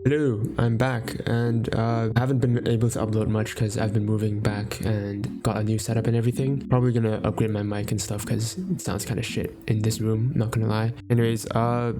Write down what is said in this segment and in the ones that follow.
Hello, I'm back, and I haven't been able to upload much because I've been moving back and got a new setup and everything. Probably gonna upgrade my mic and stuff because it sounds kind of shit in this room, not gonna lie. Anyways,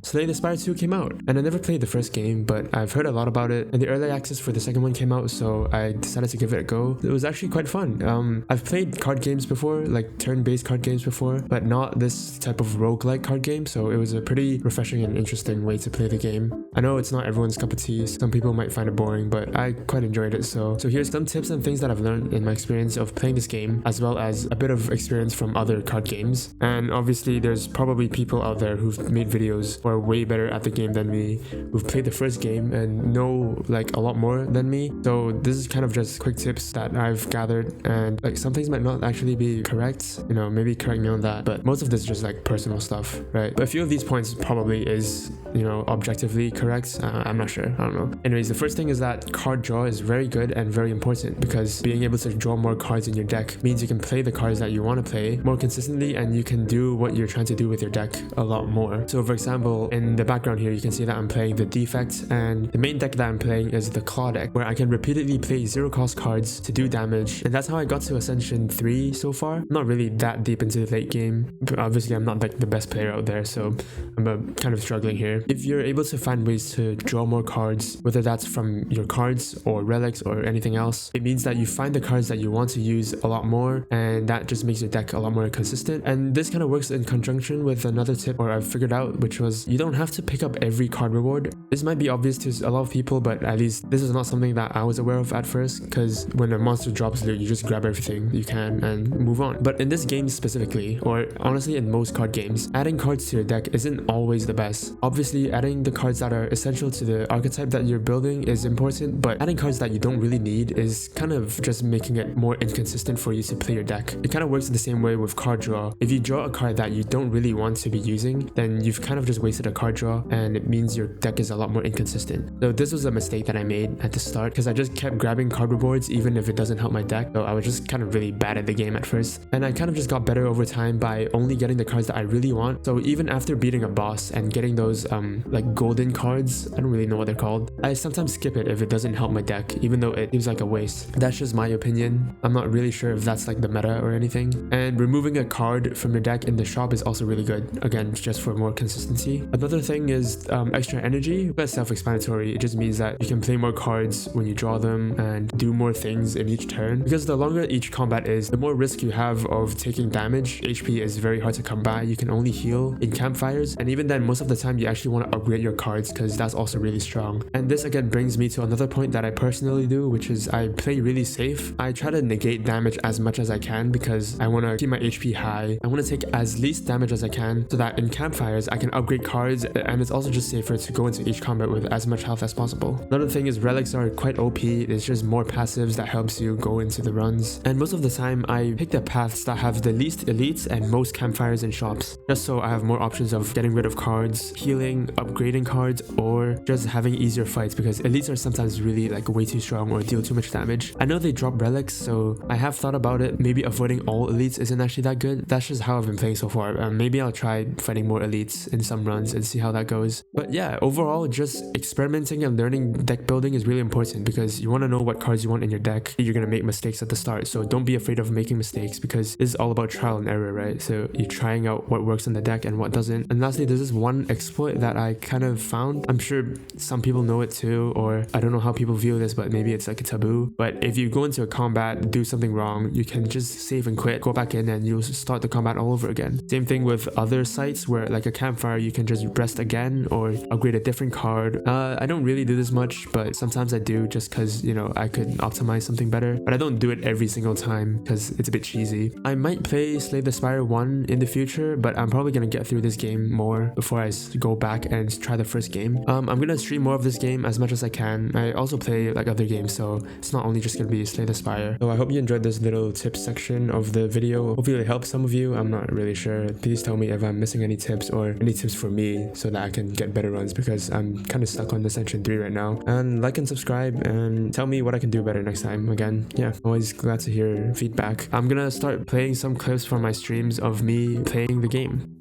Slay the Spire 2 came out, and I never played the first game, but I've heard a lot about it, and the early access for the second one came out, so I decided to give it a go. It was actually quite fun. I've played card games before, like turn-based card games before, but not this type of roguelike card game, so it was a pretty refreshing and interesting way to play the game. I know it's not everyone's cup of tea. Some people might find it boring, but I quite enjoyed it. So here's some tips and things that I've learned in my experience of playing this game, as well as a bit of experience from other card games. And obviously there's probably people out there who've made videos who are way better at the game than me, who've played the first game and know like a lot more than me. So this is kind of just quick tips that I've gathered, and like some things might not actually be correct, you know, maybe correct me on that, but most of this is just like personal stuff, right? But a few of these points probably is, you know, objectively correct. I'm not sure, I don't know. Anyways, the first thing is that card draw is very good and very important, because being able to draw more cards in your deck means you can play the cards that you want to play more consistently, and you can do what you're trying to do with your deck a lot more. So for example, in the background here you can see that I'm playing the Defect, and the main deck that I'm playing is the Claw deck, where I can repeatedly play 0-cost cards to do damage, and that's how I got to Ascension 3 so far. I'm not really that deep into the late game, but obviously I'm not like the best player out there, so I'm kind of struggling here. If you're able to find ways to draw more cards, whether that's from your cards or relics or anything else, it means that you find the cards that you want to use a lot more, and that just makes your deck a lot more consistent. And this kind of works in conjunction with another tip, or I've figured out, which was you don't have to pick up every card reward. This might be obvious to a lot of people, but at least this is not something that I was aware of at first, because when a monster drops loot, you just grab everything you can and move on. But in this game specifically, or honestly in most card games, adding cards to your deck isn't always the best. Obviously adding the cards that are essential to the archetype that you're building is important, but adding cards that you don't really need is kind of just making it more inconsistent for you to play your deck. It kind of works the same way with card draw. If you draw a card that you don't really want to be using, then you've kind of just wasted a card draw, and it means your deck is a lot more inconsistent. So this was a mistake that I made at the start, because I just kept grabbing card rewards even if it doesn't help my deck. So I was just kind of really bad at the game at first, and I kind of just got better over time by only getting the cards that I really want. So even after beating a boss and getting those like golden cards, I don't really know what they're called, I sometimes skip it if it doesn't help my deck, even though it seems like a waste. That's just my opinion. I'm not really sure if that's like the meta or anything. And removing a card from your deck in the shop is also really good, again, just for more consistency. Another thing is extra energy. That's self-explanatory. It just means that you can play more cards when you draw them and do more things in each turn, because the longer each combat is, the more risk you have of taking damage. HP is very hard to come by. You can only heal in campfires, and even then most of the time you actually want to upgrade your cards, because that's also really strong. And this again brings me to another point that I personally do, which is I play really safe. I try to negate damage as much as I can, because I want to keep my HP high. I want to take as least damage as I can, so that in campfires I can upgrade cards, and it's also just safer to go into each combat with as much health as possible. Another thing is relics are quite OP. It's just more passives that helps you go into the runs, and most of the time I pick the paths that have the least elites and most campfires and shops, just so I have more options of getting rid of cards, healing, upgrading cards, or just having easier fights, because elites are sometimes really like way too strong or deal too much damage. I know they drop relics, so I have thought about it. Maybe avoiding all elites isn't actually that good. That's just how I've been playing so far. Maybe I'll try fighting more elites in some runs and see how that goes. But yeah, overall, just experimenting and learning deck building is really important, because you want to know what cards you want in your deck. You're going to make mistakes at the start, so don't be afraid of making mistakes, because it's all about trial and error, right? So you're trying out what works in the deck and what doesn't. And lastly, there's this one exploit that I kind of found. I'm sure some people know it too, or I don't know how people view this, but maybe it's like a taboo. But if you go into a combat, do something wrong, you can just save and quit, go back in, and you'll start the combat all over again. Same thing with other sites, where like a campfire, you can just rest again or upgrade a different card. I don't really do this much, but sometimes I do, just because, you know, I could optimize something better, but I don't do it every single time because it's a bit cheesy. I might play Slay the Spire 1 in the future, but I'm probably gonna get through this game more before I go back and try the first game. I'm gonna stream more of this game as much as I can. I also play like other games, so it's not only just gonna be Slay the Spire. So I hope you enjoyed this little tips section of the video. Hopefully it helps some of you. I'm not really sure. Please tell me if I'm missing any tips, or any tips for me, so that I can get better runs, because I'm kind of stuck on Ascension 3 right now. And like and subscribe, and tell me what I can do better next time. Again, yeah, always glad to hear feedback. I'm gonna start playing some clips from my streams of me playing the game.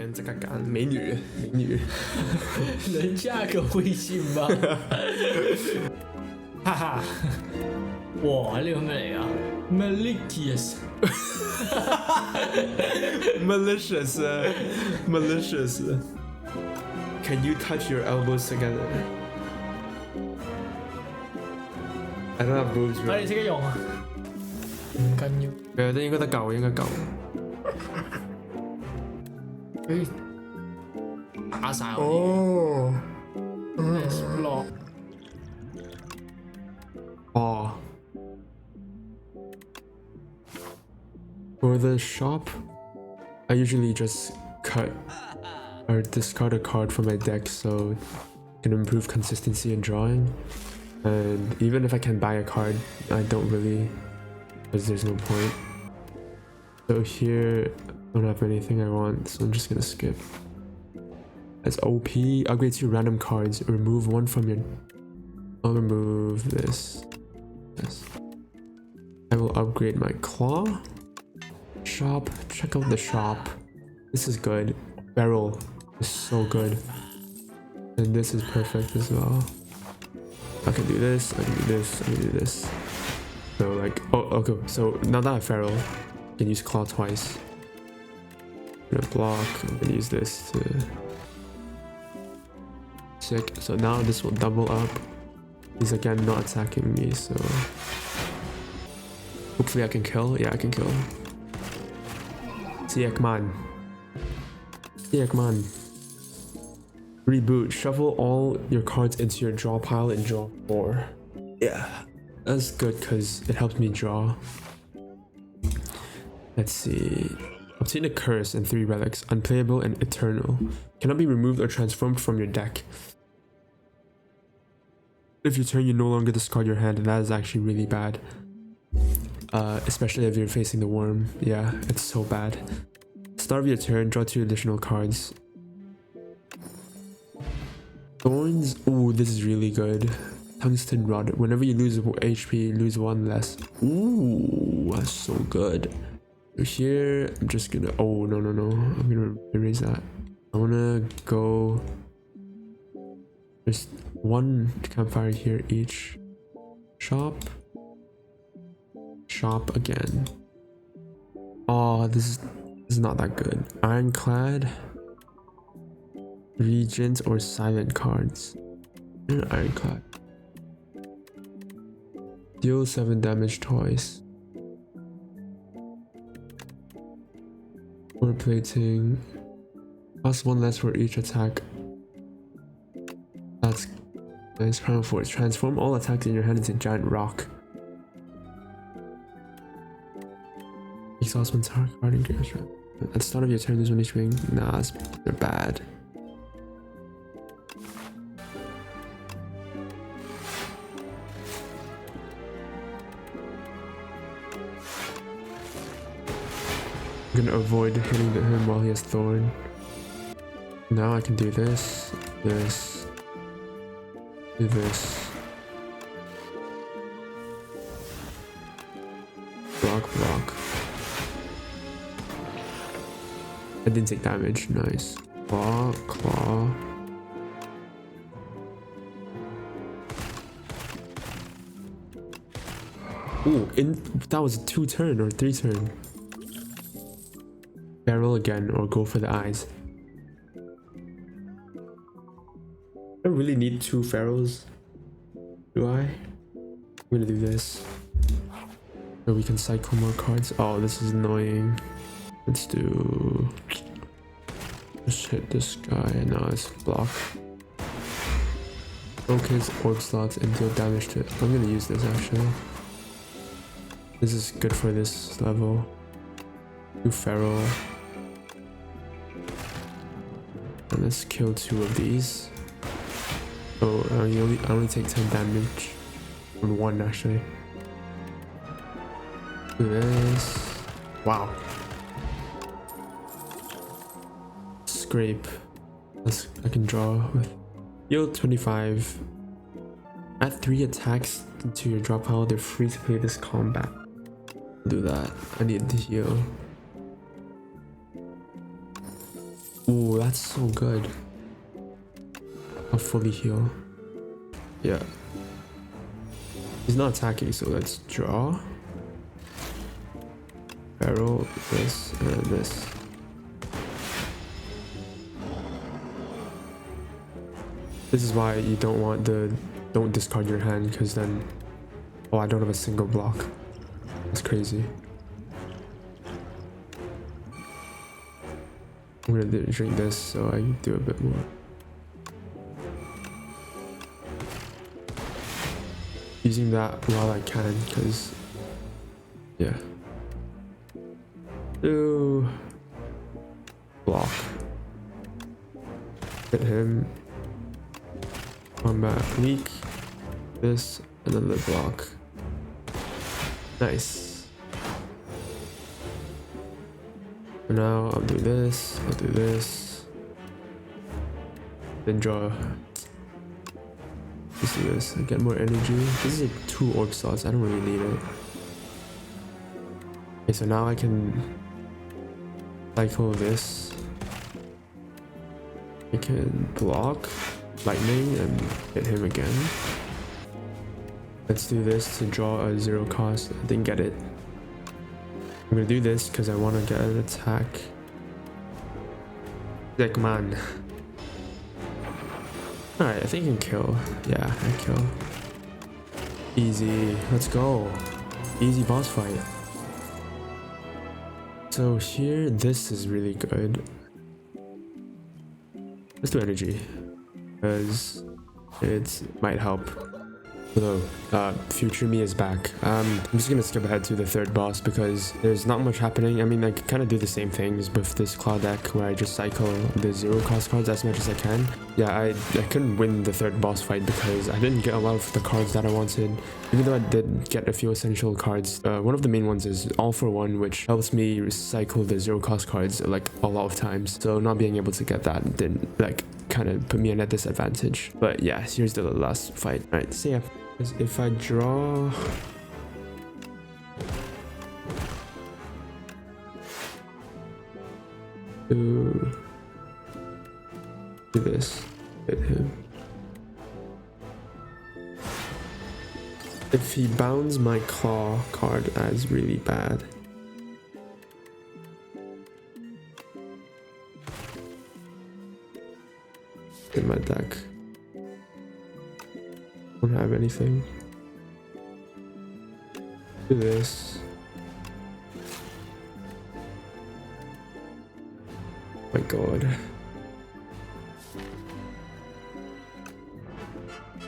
人即刻揀美女，美女。人家可会信吗？哈哈，哇，呢個咩嚟啊 ？Malicious， malicious, malicious. Can you touch your elbows together? I don't have boobs, 我 bro. 哋即刻用啊！唔緊要，我覺得應該得夠，應該夠。佢打晒我哦，啲落。哦。For the shop, I usually just cut or discard a card from my deck so I can improve consistency in drawing. And even if I can buy a card, I don't really, because there's no point. So here, I don't have anything I want, so I'm just gonna skip. That's OP. Upgrade 2 random cards. Remove one from your... I'll remove this. Yes. I will upgrade my claw. Shop. Check out the shop. This is good. Barrel is so good. And this is perfect as well. I can do this, I can do this, I can do this. So like, oh, okay. So now that I have Feral, I can use Claw twice. I'm gonna block, I'm gonna use this to... Sick. So now this will double up. He's again not attacking me, so... Hopefully I can kill. Yeah, I can kill. Sick man. Sick man. Reboot. Shuffle all your cards into your draw pile and draw 4. Yeah, that's good because it helps me draw. Let's see. Obtain a curse and 3 relics. Unplayable and eternal. Cannot be removed or transformed from your deck. If you turn, you no longer discard your hand, and that is actually really bad. Especially if you're facing the worm. Yeah, it's so bad. Start of your turn, draw 2 additional cards. Thorns. Ooh, this is really good. Tungsten rod. Whenever you lose HP, lose 1 less. Ooh, that's so good. Here, I'm just gonna... Oh, no. I'm gonna erase that. I wanna go... There's 1 campfire here each. Shop. Shop again. Oh, this is not that good. Ironclad. Regent or silent cards. Ironclad. Deal 7 damage twice. Or plating. Cost 1 less for each attack. That's nice. Primal Force. Transform all attacks in your hand into giant rock. Exhaust one target card and gears. At the start of your turn, lose 1 HP. Nah, they're bad. I'm gonna avoid hitting him while he has Thorn. Now I can do this, this, do this. Block. I didn't take damage, nice. Claw. Ooh, that was a 2 turn or 3 turn. Barrel again or go for the eyes. I don't really need 2 ferals, do I? I'm gonna do this so we can cycle more cards. Oh, this is annoying. Let's do... Just hit this guy and now it's block. Focus orb slots and deal damage to it. I'm gonna use this actually. This is good for this level. Do feral. And let's kill 2 of these. Oh, I only take 10 damage. On 1 actually. Do this. Wow. Scrape. I can draw with. Yield 25. Add 3 attacks to your draw pile. They're free to play this combat. Do that. I need the heal. Ooh. that's so good. I'll fully heal. Yeah. He's not attacking, so let's draw. Barrel, this, and this. This is why you don't discard your hand, because then, oh, I don't have a single block. That's crazy. I'm gonna drink this so I can do a bit more. Using that while I can, because yeah. Do block. Hit him. Combat weak. This, another block. Nice. For now, I'll do this. I'll do this. Then draw. Let's do this. I get more energy. This is a 2 orb slots. I don't really need it. Okay, so now I can cycle this. I can block lightning and hit him again. Let's do this to draw a 0 cost. I didn't get it. I'm gonna do this because I want to get an attack. Sick man. Alright, I think I can kill. Yeah, I kill. Easy. Let's go. Easy boss fight. So here, this is really good. Let's do energy, because it might help. Hello, future me is back. I'm just gonna skip ahead to the 3rd boss because there's not much happening. I mean, I kind of do the same things with this claw deck where I just cycle the 0 cost cards as much as I can. Yeah, I couldn't win the 3rd boss fight because I didn't get a lot of the cards that I wanted. Even though I did get a few essential cards, one of the main ones is All for One, which helps me recycle the 0 cost cards like a lot of times. So not being able to get that didn't like kind of put me at a disadvantage. But yeah, here's the last fight. All right, see ya. If I draw do this, hit him. If he bounds my claw card as really bad, in my deck. Don't have anything. Do this. My god.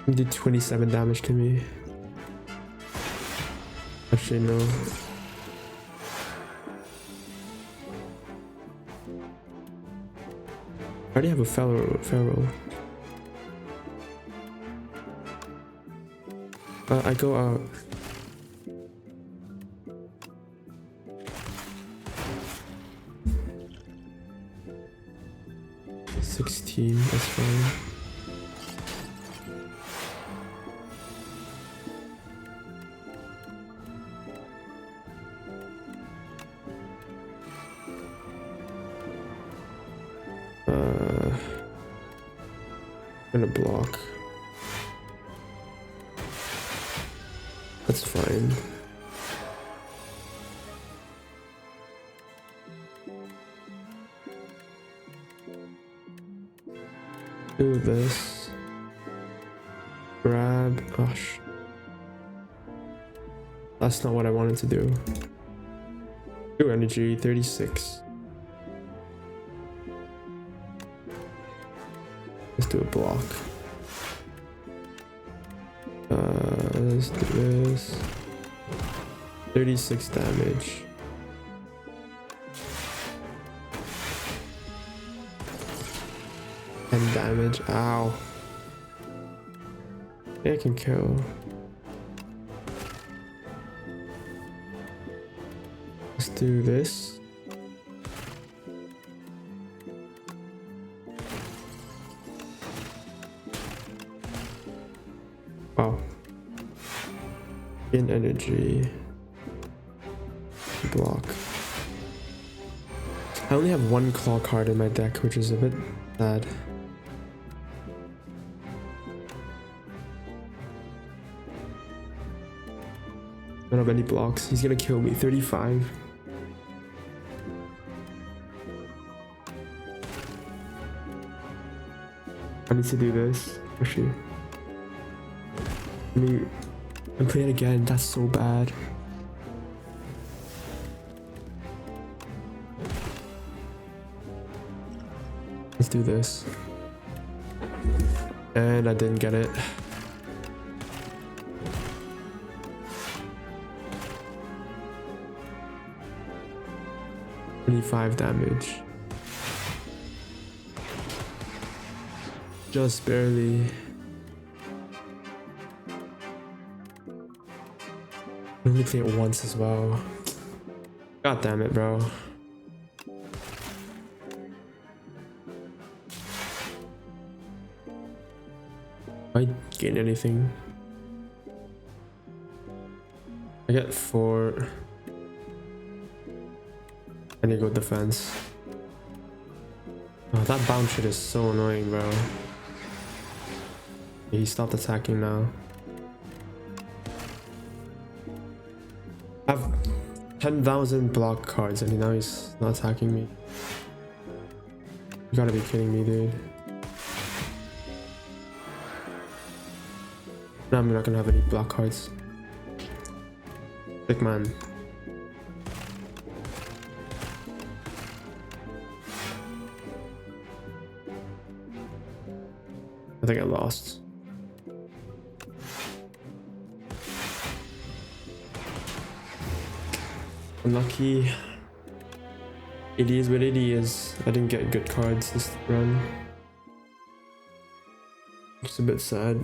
He did 27 damage to me. Actually, no. I already have a feral. I go out. $16, that's fine. I'm gonna block. That's fine. Do this. Grab. Oh, that's not what I wanted to do. Do energy, 36. Let's do a block. Let's do this. 36 damage. And damage. Ow. Yeah, I can kill. Let's do this. Wow. In energy. Block. I only have one claw card in my deck, which is a bit sad. I don't have any blocks. He's gonna kill me. 35. I need to do this. Actually. I mean, and play it again. That's so bad. Let's do this. And I didn't get it. $25 damage. Just barely. I only play it once as well. God damn it, bro. I gain anything. I get 4. I need to go defense. Oh, that bounce shit is so annoying, bro. He stopped attacking now. I have 10,000 block cards and now he's not attacking me. You gotta be kidding me, dude. No, I'm not gonna have any block cards. Big man. I think I lost. Unlucky. It is what it is. I didn't get good cards this run. It's a bit sad.